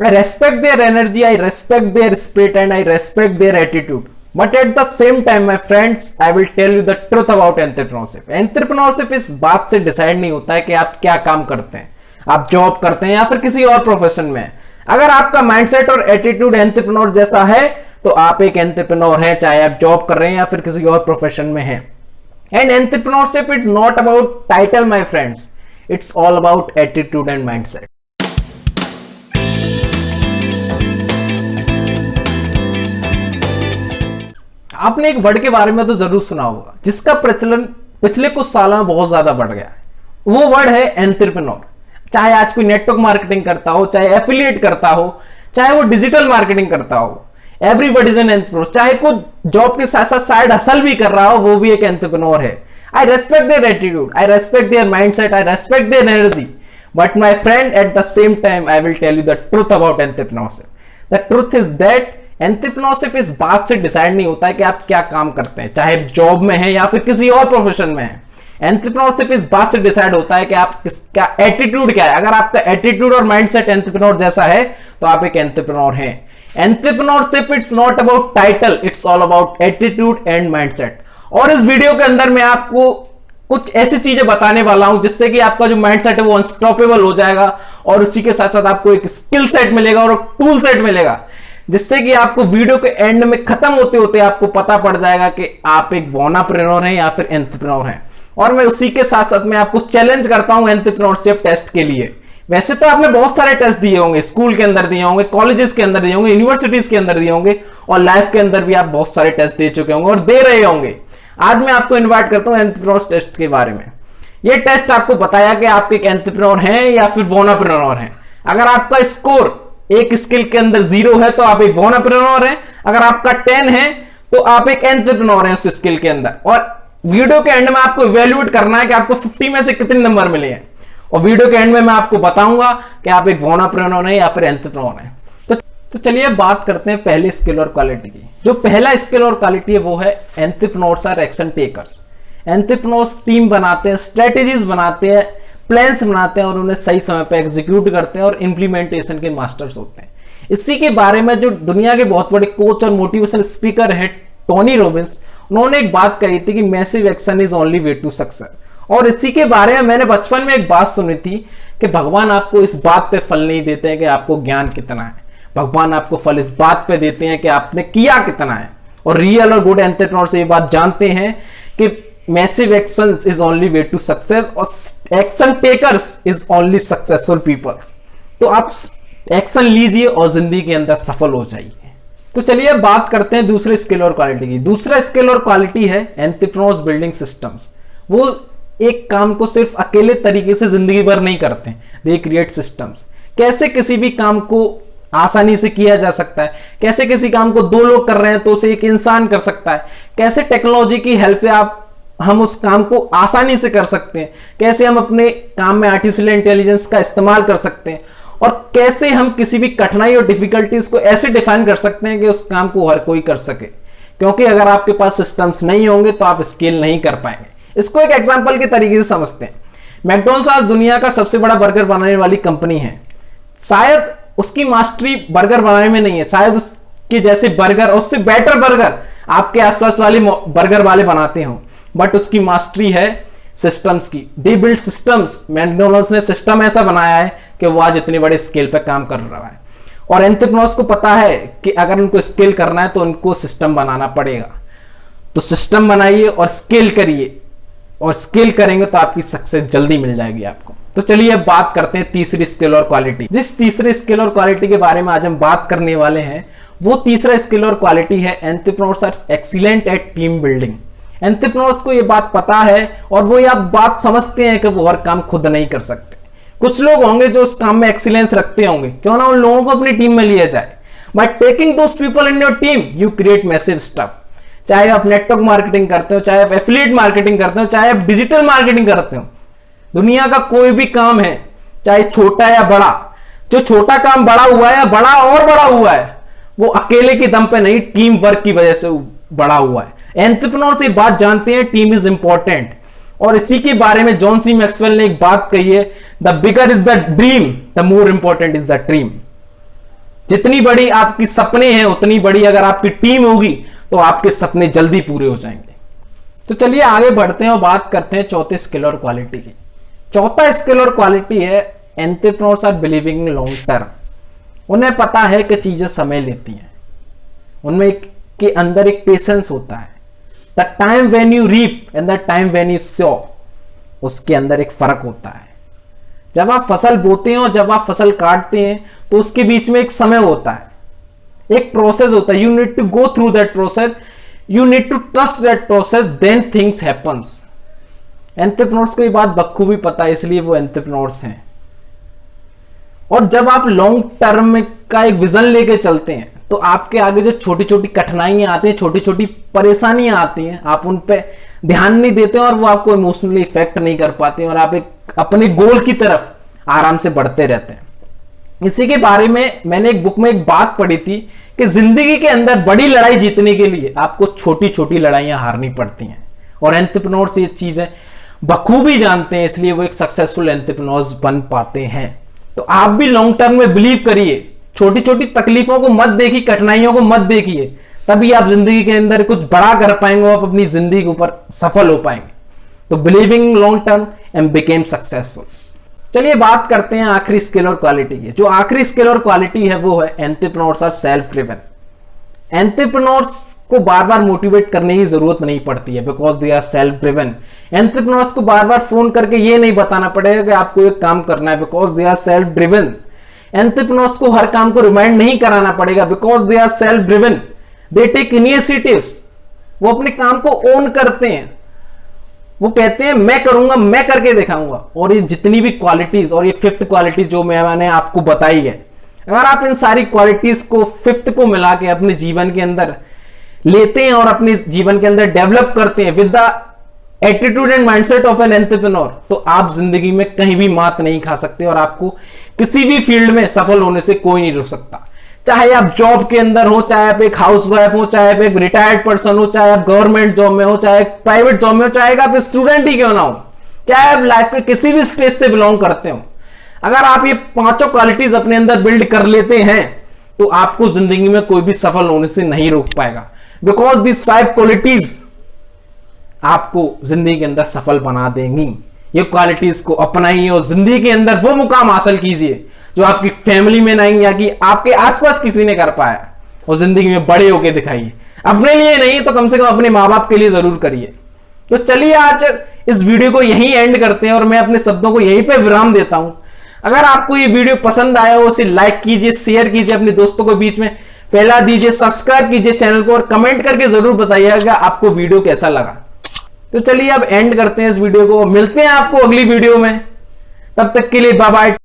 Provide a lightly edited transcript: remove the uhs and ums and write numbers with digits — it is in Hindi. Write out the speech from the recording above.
I respect their energy, I respect their spirit, and I respect their attitude. But at the same time, my friends, I will tell you the truth about entrepreneurship. Entrepreneurship इस बात से डिसाइड नहीं होता है कि आप क्या काम करते हैं, आप जॉब करते हैं या फिर किसी और प्रोफेशन में हैं। अगर आपका माइंडसेट और एटीट्यूड एंटरप्रेन्योर जैसा है तो आप एक एंटरप्रेन्योर हैं, चाहे आप जॉब कर रहे हैं या फिर किसी और प्रोफेशन में हैं। And entrepreneurship it's not about title my friends, it's all about attitude and mindset. आपने एक वर्ड के बारे में तो जरूर सुना होगा जिसका प्रचलन पिछले कुछ सालों में बहुत ज्यादा बढ़ गया है, वो वर्ड है एंटरप्रेन्योर। चाहे आज कोई नेटवर्क मार्केटिंग करता हो, चाहे एफिलिएट करता हो, चाहे वो डिजिटल मार्केटिंग करता हो, एवरीबॉडी इज एन एंटरप्रेन्योर। चाहे कोई जॉब के साथ साथ साइड हसल भी कर रहा हो, वो भी एक एंटरप्रेन्योर है। I respect their attitude, I respect their mindset, I respect their energy, but my friend at the same time I will tell you the truth about entrepreneurship. The truth is that entrepreneurship इस बात से डिसाइड नहीं होता है कि आप क्या काम करते हैं, चाहे जॉब में है या फिर किसी और प्रोफेशन में है। एंटरप्रेन्योरशिप इस बात से डिसाइड होता है कि आप किसका एटीट्यूड क्या है। अगर आपका एटीट्यूड और माइंडसेट एंटरप्रेन्योर जैसा है तो आप एक एंटरप्रेन्योर हैं। Entrepreneurship it's not about title, it's all about attitude and mindset. और इस वीडियो के अंदर मैं आपको कुछ ऐसी चीजें बताने वाला हूं जिससे कि आपका जो माइंडसेट है वो अनस्टॉपेबल हो जाएगा और उसी के साथ साथ आपको एक स्किल सेट मिलेगा और एक टूल सेट मिलेगा जिससे कि आपको वीडियो के एंड में खत्म होते होते आपको पता पड़ जाएगा कि आप एक वोनाप्रेन्योर हैं या फिर एंटरप्रेन्योर हैं। और मैं उसी के साथ साथ में आपको चैलेंज करता हूं एंटरप्रेन्योरशिप टेस्ट के लिए। वैसे तो आपने बहुत सारे टेस्ट दिए होंगे, स्कूल के अंदर दिए होंगे, कॉलेजेस के अंदर दिए होंगे, यूनिवर्सिटीज के अंदर दिए होंगे और लाइफ के अंदर भी आप बहुत सारे टेस्ट दे चुके होंगे और दे रहे होंगे। आज मैं आपको इन्वाइट करता हूं एंटरप्रेन्योर टेस्ट के बारे में। यह टेस्ट आपको बताया कि आप एक एंटरप्रेन्योर हैं या फिर वोनाप्रेन्योर हैं। अगर आपका स्कोर एक स्किल के अंदर 0 है तो आप एक वोनाप्रेन्योर हैं, अगर आपका 10 है तो आप एक एंटरप्रेन्योर हैं उस स्किल के अंदर। और वीडियो के एंड में आपको इवैल्यूएट करना है कि आपको 50 में से कितने नंबर मिले हैं और वीडियो के एंड में मैं आपको बताऊंगा कि आप एक वोनाप्रेन्योर हैं या फिर एंटरप्रेन्योर हैं। तो चलिए बात करते हैं पहली स्किल और क्वालिटी की। जो पहला स्किल और क्वालिटी है वो है entrepreneurs are action takers. Entrepreneurs team बनाते हैं, स्ट्रेटेजीज बनाते हैं, प्लान्स बनाते हैं और उन्हें सही समय पर एग्जीक्यूट करते हैं और इंप्लीमेंटेशन के मास्टर्स होते हैं। इसी के बारे में जो दुनिया के बहुत बड़े कोच और मोटिवेशनल स्पीकर है टोनी रॉबिन्स, उन्होंने एक बात कही थी कि massive action is only way to success. और इसी के बारे में मैंने बचपन में एक बात सुनी थी कि भगवान आपको इस बात पे फल नहीं देते हैं कि आपको ज्ञान कितना है, भगवान आपको फल इस बात पे देते हैं कि आपने किया कितना है। और रियल और गुड एंटरप्रेन्योर से ये बात जानते हैं कि massive action is only way to success और action takers is only successful peoples. तो आप एक्शन लीजिए और जिंदगी के अंदर सफल हो जाइए। तो चलिए बात करते हैं दूसरे स्किल और क्वालिटी की। दूसरा स्किल और क्वालिटी है एंटरप्रेन्योर्स बिल्डिंग सिस्टम्स। वो एक काम को सिर्फ अकेले तरीके से जिंदगी भर नहीं करते, दे क्रिएट सिस्टम्स। कैसे किसी भी काम को आसानी से किया जा सकता है, कैसे किसी काम को 2 लोग कर रहे हैं तो उसे एक इंसान कर सकता है, कैसे टेक्नोलॉजी की हेल्प से हम उस काम को आसानी से कर सकते हैं, कैसे हम अपने काम में आर्टिफिशियल इंटेलिजेंस का इस्तेमाल कर सकते हैं और कैसे हम किसी भी कठिनाई और डिफिकल्टीज को ऐसे डिफाइन कर सकते हैं कि उस काम को हर कोई कर सके। क्योंकि अगर आपके पास सिस्टम्स नहीं होंगे तो आप स्केल नहीं कर पाएंगे। इसको एक एग्जांपल के तरीके से समझते हैं। मैकडॉनल्ड्स आज दुनिया का सबसे बड़ा बर्गर बनाने वाली कंपनी है। शायद उसकी मास्टरी बर्गर बनाने में नहीं है, शायद उसके जैसे बर्गर और उससे बेटर बर्गर आपके आसपास वाले बर्गर वाले बनाते हो, बट उसकी मास्टरी है सिस्टम्स की। They build systems. मैकडॉनल्ड्स ने सिस्टम ऐसा बनाया है कि वो आज इतने बड़े स्केल पे काम कर रहा है। और एंटरप्रेन्योर्स को पता है कि अगर उनको स्केल करना है तो उनको सिस्टम बनाना पड़ेगा। तो सिस्टम बनाइए और स्केल करिए, और स्केल करेंगे तो आपकी सक्सेस जल्दी मिल जाएगी आपको। तो चलिए अब बात करते हैं तीसरी स्किल और क्वालिटी। जिस तीसरे स्किल और क्वालिटी के बारे में आज हम बात करने वाले हैं वो तीसरा स्किल और क्वालिटी है entrepreneurs are excellent at team building. Entrepreneurs को ये बात पता है और वो ये बात समझते हैं कि वो हर काम खुद नहीं कर सकते। कुछ लोग होंगे जो उस काम में एक्सीलेंस रखते होंगे, क्यों ना उन लोगों को अपनी टीम में लिया जाए। By taking those people in your team you create massive stuff. चाहे आप नेटवर्क मार्केटिंग करते हो, चाहे आप एफिलिएट मार्केटिंग करते हो, चाहे आप डिजिटल मार्केटिंग करते हो, दुनिया का कोई भी काम है चाहे छोटा या बड़ा, जो छोटा काम बड़ा हुआ है या बड़ा और बड़ा हुआ है वो अकेले के दम पे नहीं, टीम वर्क की वजह से बड़ा हुआ है। एंटरप्रेन्योर्स ये बात जानते हैं टीम इज इंपॉर्टेंट। और इसी के बारे में जॉन सी मैक्सवेल ने एक बात कही है, the bigger is the dream, the more important is the dream. जितनी बड़ी आपकी सपने हैं उतनी बड़ी अगर आपकी टीम होगी तो आपके सपने जल्दी पूरे हो जाएंगे। तो चलिए आगे बढ़ते हैं और बात करते हैं चौथे स्किल और क्वालिटी की। चौथा स्किल और क्वालिटी है entrepreneurs are believing in long term. उन्हें पता है कि चीजें समय लेती हैं, उनमें के अंदर एक पेशेंस होता है। The time when you reap and the time when you sow, उसके अंदर एक फर्क होता है। जब आप फसल बोते हैं और जब आप फसल काटते हैं तो उसके बीच में एक समय होता है, एक प्रोसेस होता है। You need to go through that process, you need to trust that process, then things happens. Entrepreneurs को ये बात बखूबी पता है, इसलिए वो एंटरप्रेन्योर्स हैं। और जब आप लॉन्ग टर्म का एक विजन लेके चलते हैं तो आपके आगे जो छोटी छोटी कठिनाइयां आती हैं, छोटी छोटी परेशानियां आती हैं, आप उन पे ध्यान नहीं देते और वो आपको इमोशनली इफेक्ट नहीं कर पाते और आप एक अपने गोल की तरफ आराम से बढ़ते रहते हैं। इसी के बारे में मैंने एक बुक में एक बात पढ़ी थी कि जिंदगी के अंदर बड़ी लड़ाई जीतने के लिए आपको छोटी छोटी लड़ाइयां हारनी पड़ती हैं। और एंटरप्रेन्योर्स ये चीजें बखूबी जानते हैं, इसलिए वो एक सक्सेसफुल एंटरप्रेन्योर्स बन पाते हैं। तो आप भी लॉन्ग टर्म में बिलीव करिए, छोटी छोटी तकलीफों को मत देखिए, कठिनाइयों को मत देखिए, तभी आप जिंदगी के अंदर कुछ बड़ा कर पाएंगे और अपनी जिंदगी के ऊपर सफल हो पाएंगे। तो believing long term and became successful. चलिए बात करते हैं आखिरी स्किल और क्वालिटी की। जो आखिरी स्किल और क्वालिटी है वो है entrepreneurs are self driven. Entrepreneurs को बार बार मोटिवेट करने की जरूरत नहीं पड़ती है, because they are self driven. Entrepreneurs को बार बार फोन करके ये नहीं बताना पड़ेगा कि आपको एक काम करना है, because they are self driven. Entrepreneurs को हर काम को रिमाइंड नहीं कराना पड़ेगा, because they are self driven. They take initiatives, वो अपने काम को ओन करते हैं। वो कहते हैं मैं करूंगा, मैं करके दिखाऊंगा। और ये जितनी भी क्वालिटीज, और ये फिफ्थ क्वालिटी जो मैंने आपको बताई है, अगर आप इन सारी क्वालिटीज को फिफ्थ को मिला के अपने जीवन के अंदर लेते हैं और अपने जीवन के अंदर डेवलप करते हैं with the attitude and mindset of an entrepreneur, तो आप जिंदगी में कहीं भी मात नहीं खा सकते और आपको किसी भी फील्ड में सफल होने से कोई नहीं रोक सकता। चाहे आप जॉब के अंदर हो, चाहे आप एक हाउसवाइफ हो, चाहे आप एक रिटायर्ड पर्सन हो, चाहे आप गवर्नमेंट जॉब में हो, चाहे प्राइवेट जॉब में हो, चाहे आप स्टूडेंट ही क्यों ना हो, चाहे आप लाइफ के किसी भी स्टेज से बिलोंग करते हो, अगर आप ये पांचों क्वालिटीज अपने अंदर बिल्ड कर लेते हैं तो आपको जिंदगी में कोई भी सफल होने से नहीं रोक पाएगा। बिकॉज दिस 5 क्वालिटीज आपको जिंदगी के अंदर सफल बना देंगी। ये क्वालिटीज को अपनाइए और जिंदगी के अंदर वो मुकाम हासिल कीजिए जो आपकी फैमिली में नहीं या कि आपके आसपास किसी ने कर पाया, और जिंदगी में बड़े होके दिखाइए। अपने लिए नहीं तो कम से कम अपने माँ बाप के लिए जरूर करिए। तो चलिए आज इस वीडियो को यहीं एंड करते हैं और मैं अपने शब्दों को यहीं पे विराम देता हूं। अगर आपको ये वीडियो पसंद आया हो उसे लाइक कीजिए, शेयर कीजिए, अपने दोस्तों के बीच में फैला दीजिए, सब्सक्राइब कीजिए चैनल को और कमेंट करके जरूर बताइएगा आपको वीडियो कैसा लगा। तो चलिए अब एंड करते हैं इस वीडियो को, मिलते हैं आपको अगली वीडियो में। तब तक के लिए बाय बाय।